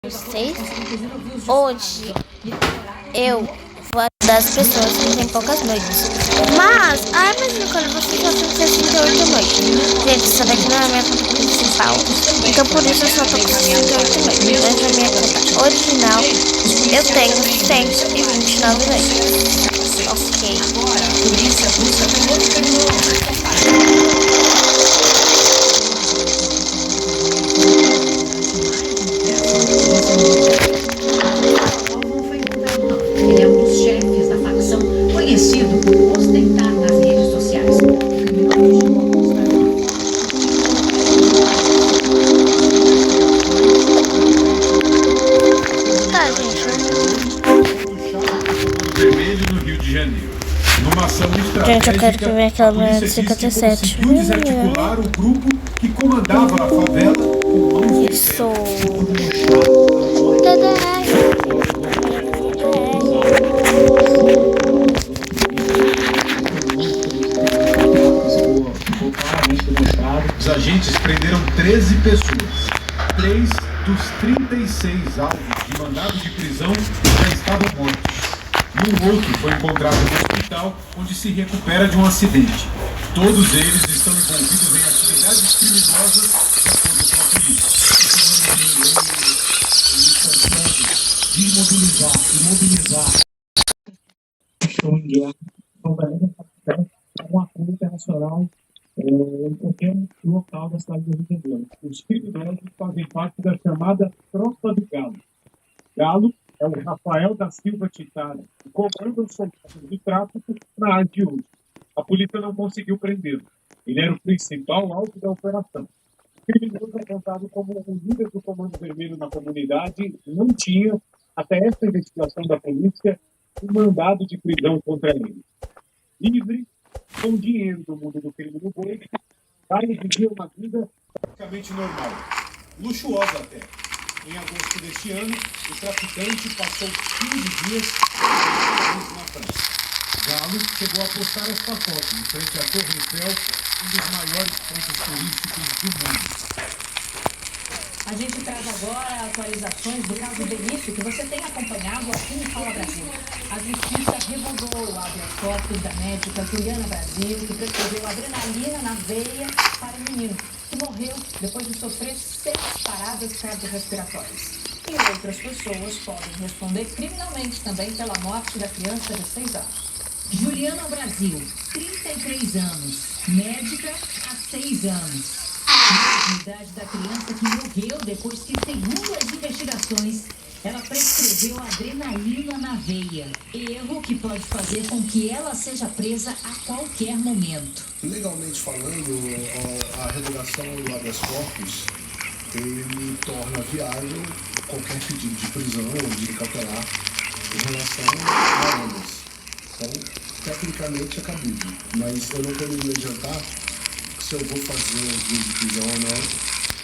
vocês. Hoje eu vou ajudar as pessoas que têm poucas noites. Mas Nicole, você só tem 68 noites. Gente, essa daqui não é a minha conta principal. Então por isso eu só tô com 68 noites. Mas a minha conta original eu tenho 129 noites. Ok. Ele é um dos chefes da facção, conhecido por ostentar nas redes sociais. Tá, gente. Vermelho no Rio de Janeiro. Numa ação estratégica, Gente, eu quero que venha aquela a mulher de polícia disse que 57. conseguiu desarticular o grupo que comandava a favela com mãos de Isso. Os agentes prenderam 13 pessoas. 3 dos 36 alvos de mandado de prisão já estavam mortos. E um outro foi encontrado no hospital, onde se recupera de um acidente. Todos eles estão envolvidos em atividades criminosas, de acordo com a polícia. Imobilizar. Estão em guerra. Então, um acordo internacional em qualquer local da cidade do Rio de Janeiro. Os criminosos fazem parte da chamada Tropa do Galo. Galo é o Rafael da Silva Titara, que comanda os soldados de tráfico na área de hoje. A polícia não conseguiu prendê-lo. Ele era o principal alvo da operação. O criminoso apontado como o líder do Comando Vermelho na comunidade não tinha, até essa investigação da polícia, um mandado de prisão contra ele. Livre, com dinheiro do mundo do crime no bolso, vai viver uma vida Praticamente normal, luxuosa até. Em agosto deste ano, o traficante passou 15 dias na França. Galo chegou a postar esta foto em frente à Torre Eiffel, um dos maiores pontos turísticos do mundo. A gente traz agora atualizações do caso Benício, que você tem acompanhado aqui no Fala Brasil. A justiça revogou o habeas corpus da médica Juliana Brasil, que prescreveu adrenalina na veia para o menino, que morreu depois de sofrer 6 paradas cardiorrespiratórias. E outras pessoas podem responder criminalmente também pela morte da criança de 6 anos. Juliana Brasil, 33 anos, médica há 6 anos. A idade da criança que morreu depois que, segundo as investigações, ela prescreveu adrenalina na veia. Erro que pode fazer com que ela seja presa a qualquer momento. Legalmente falando, a revogação do habeas corpus, ele torna viável qualquer pedido de prisão ou medida cautelar em relação a ambas. Então, tecnicamente é cabível, mas eu não poderia adiantar se eu vou fazer o pedido de prisão ou não.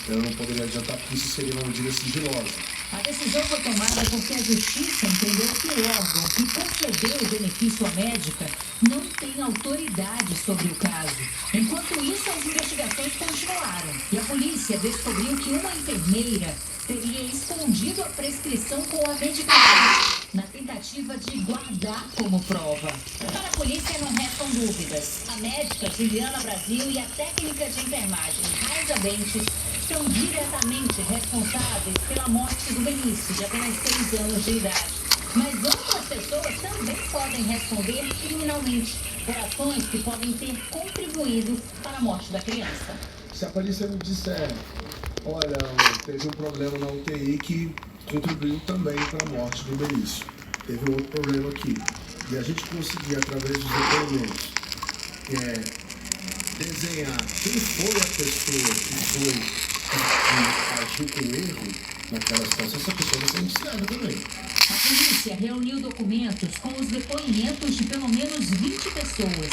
Eu não poderia adiantar porque isso seria uma medida sigilosa. A decisão foi tomada porque a Justiça entendeu que o órgão que concedeu o benefício à médica não tem autoridade sobre o caso. Enquanto isso, as investigações continuaram e a polícia descobriu que uma enfermeira teria escondido a prescrição com a medicação na tentativa de guardar como prova. Para a polícia não restam dúvidas. A médica Juliana Brasil e a técnica de enfermagem Raiza Bentes são diretamente responsáveis pela morte do Benício, de apenas 6 anos de idade. Mas outras pessoas também podem responder criminalmente por ações que podem ter contribuído para a morte da criança. Se a polícia me disser, olha, teve um problema na UTI que contribuiu também para a morte do Benício. Teve um outro problema aqui. E a gente conseguir, através dos depoimentos, desenhar quem foi a pessoa que agiu com erro naquela situação, essa pessoa vai ser indiciada também. A polícia reuniu documentos com os depoimentos de pelo menos 20 pessoas.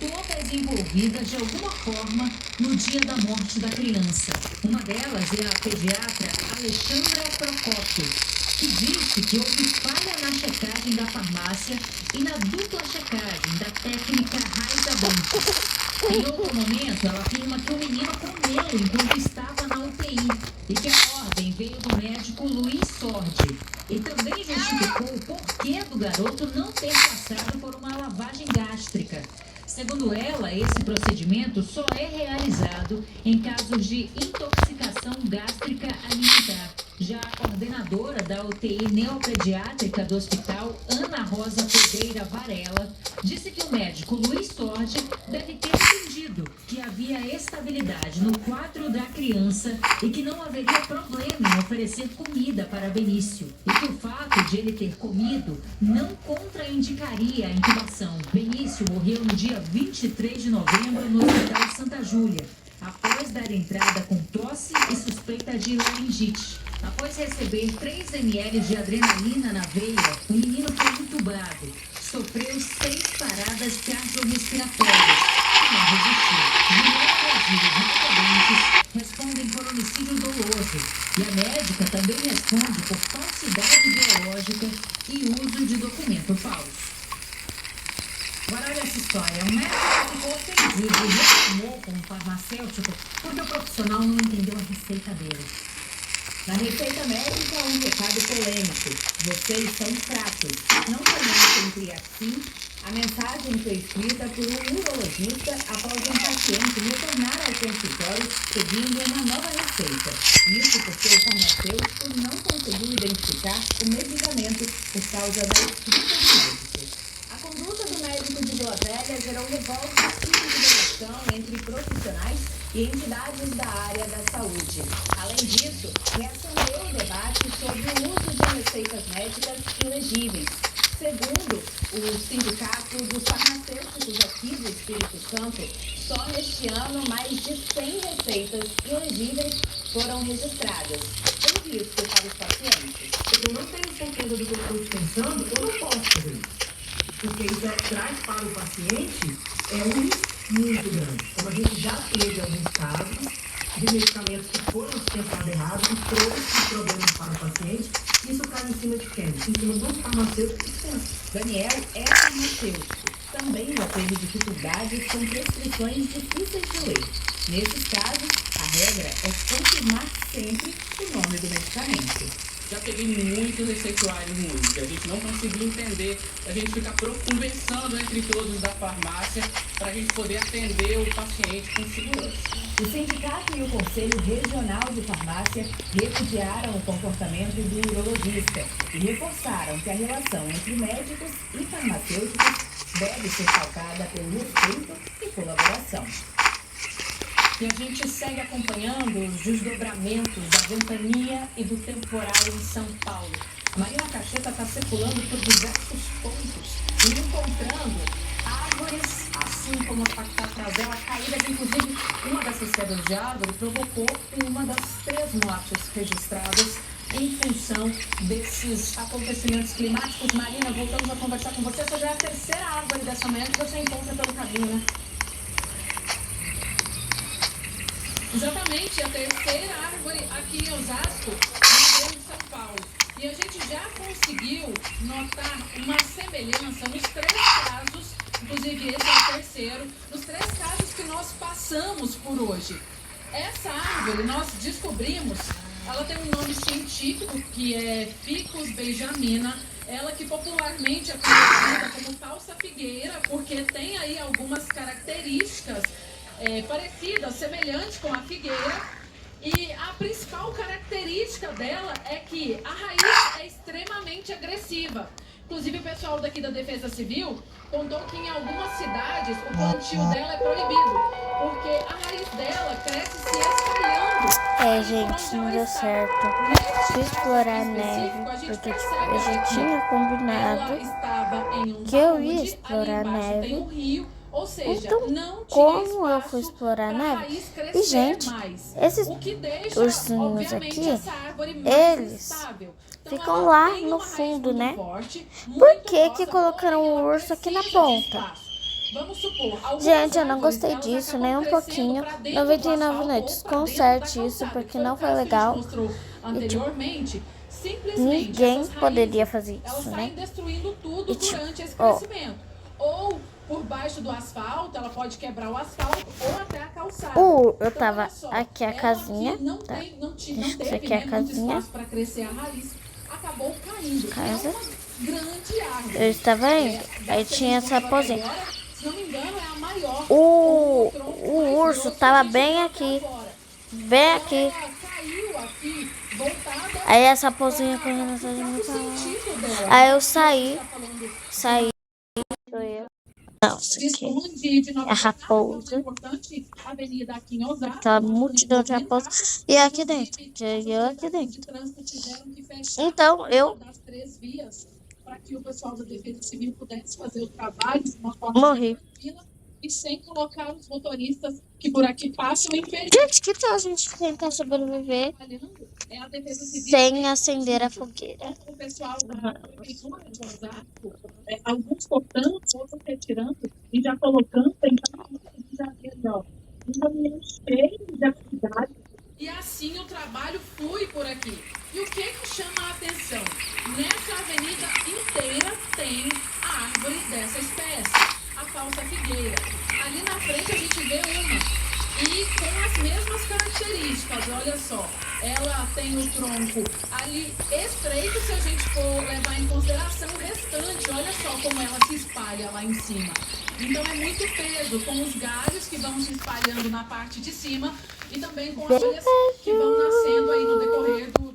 todas envolvidas de alguma forma no dia da morte da criança. Uma delas é a pediatra Alexandra Procópio, que disse que houve falha na checagem da farmácia e na dupla checagem da técnica Raiza Banco. Em outro momento, ela afirma que o menino comeu enquanto estava na UTI e que a ordem veio do médico Luiz Sordi. E também justificou o porquê do garoto não ter passado por uma lavagem gástrica. Segundo ela, esse procedimento só é realizado em casos de intoxicação gástrica alimentar. Já a coordenadora da UTI neopediátrica do hospital, Ana Rosa Pereira Varela, disse que o médico Luiz Sordi deve ter entendido que havia estabilidade no quadro da criança e que não haveria problema em oferecer comida para Benício. E que o fato de ele ter comido não contraindicaria a intubação. Benício morreu no dia 23 de novembro no Hospital Santa Júlia, após dar entrada com tosse e suspeita de laringite. Após receber 3 ml de adrenalina na veia, o menino foi intubado. Sofreu 6 paradas cardiorrespiratórias e não resistiu. Juliana Brasília e respondem por homicídio doloso. E a médica também responde por falsidade biológica e uso de documento falso. Agora olha essa história. Um médico ficou ofendido e reclamou com o farmacêutico porque o profissional não entendeu a receita dele. Na receita médica, um recado polêmico. Vocês são fracos. Não conhecem Triacin? A mensagem foi escrita por um urologista após um paciente retornar ao consultório pedindo uma nova receita. Isso porque o farmacêutico não conseguiu identificar o medicamento por causa da escrita do médico. A conduta do médico de Vila Velha gerou revolta e indignação entre profissionais e entidades da área da saúde. Além disso, reacendeu o debate sobre o uso de receitas médicas ilegíveis. Segundo o Sindicato dos Farmacêuticos aqui do Espírito Santo, só neste ano mais de 100 receitas ilegíveis foram registradas. Tem risco para os pacientes? Se eu não tenho certeza do que eu estou pensando, eu não posso fazer isso. Porque isso traz para o paciente um risco muito grande. Como a gente já teve alguns casos de medicamentos que foram dispensados errados e trouxe problemas para o paciente, isso cai em cima de quem? Em cima do farmacêutico que dispensa. Daniel é farmacêutico. Também já teve dificuldades com prescrições difíceis de ler. Nesses casos, a regra é confirmar sempre o nome do medicamento. Já peguei muitos receituários ruins, que a gente não conseguia entender, a gente fica conversando entre todos da farmácia para a gente poder atender o paciente com segurança. O sindicato e o Conselho Regional de Farmácia repudiaram o comportamento do urologista e reforçaram que a relação entre médicos e farmacêuticos deve ser calcada pelo respeito e colaboração. E a gente segue acompanhando os desdobramentos da ventania e do temporal em São Paulo. A Marina Cacheta está circulando por diversos pontos e encontrando árvores, assim como a que está atrás dela, caídas. Inclusive, uma dessas quedas de árvore provocou uma das 3 mortes registradas em função desses acontecimentos climáticos. Marina, voltamos a conversar com você. Essa já é a 3ª árvore dessa manhã que você encontra pelo caminho, né? Exatamente, a 3ª árvore aqui em Osasco, no Grande São Paulo. E a gente já conseguiu notar uma semelhança nos 3 casos, inclusive esse é o 3º, nos 3 casos que nós passamos por hoje. Essa árvore, nós descobrimos, ela tem um nome científico que é Ficus benjamina, ela que popularmente é conhecida como falsa figueira, porque tem aí algumas características parecidas, semelhantes com a figueira, e a principal característica dela é que a raiz é extremamente agressiva. Inclusive o pessoal daqui da Defesa Civil contou que em algumas cidades o plantio dela é proibido, porque a raiz dela cresce se espalhando. Gente, não deu certo. Fui explorar a neve, porque eu já tinha combinado que eu ia explorar a neve. Ou seja, então, não como eu fui explorar a neve? E, gente, esses ursinhos aqui, eles ficam lá no fundo, né? Por que que colocaram o urso aqui na ponta? Vamos supor, algumas Gente, eu não árvores, gostei elas disso acabam nem um crescendo pouquinho. pra dentro do 99 asfalto noites. ou pra dentro Conserte da isso, calçada. porque Foi não o foi caso que a gente legal. mostrou anteriormente. Simplesmente Ninguém essas raízes, poderia fazer elas isso, saem né? destruindo tudo E, tipo, durante esse ó. crescimento. Ou por baixo do asfalto, ela pode quebrar o asfalto ou até a calçada. Eu tava olha só, aqui a ela casinha, que não, tá? não Isso teve, aqui é a muito casinha. espaço para crescer a raiz, acabou caindo. Casa. É uma grande árvore. Eu estava indo. Aí Dessa tinha que essa a gente mostrou pozinha. até agora, se não me engano, é a maior. O tronco mais urso grosso tava que a gente bem viu aqui. até agora. Bem aqui. Ela caiu aqui, voltada Aí essa pozinha correndo atrás de mim pro falando. sentido dela. Aí eu saí. Tá falando Saí. Sou eu. Não, isso aqui Visconde de Nova é a raposa. uma importante avenida aqui em Osasco. Aquela multidão de raposas. E aqui dentro. Que eu aqui dentro. De trânsito tiveram que fechar Então, eu uma das 3 vias para que o pessoal da Defesa Civil pudesse fazer o trabalho de uma forma morri. tranquila e sem colocar os motoristas que por aqui passam em perigo. Gente, que tal a gente tentar sobreviver É a Defesa Civil sem acender a fogueira? o pessoal da prefeitura de Osasco, alguns cortando, outros retirando e já colocando, então já vendo, ó, um caminhão cheio de atividade. E assim o trabalho flui por aqui. E o que chama a atenção? Nessa avenida inteira tem a árvore dessa espécie, a falsa figueira. Ali na frente a gente vê uma. E com as mesmas características, olha só, ela tem o tronco ali estreito, se a gente for levar em consideração o restante, olha só como ela se espalha lá em cima. Então é muito peso com os galhos que vão se espalhando na parte de cima e também com as folhas que vão nascendo aí no decorrer do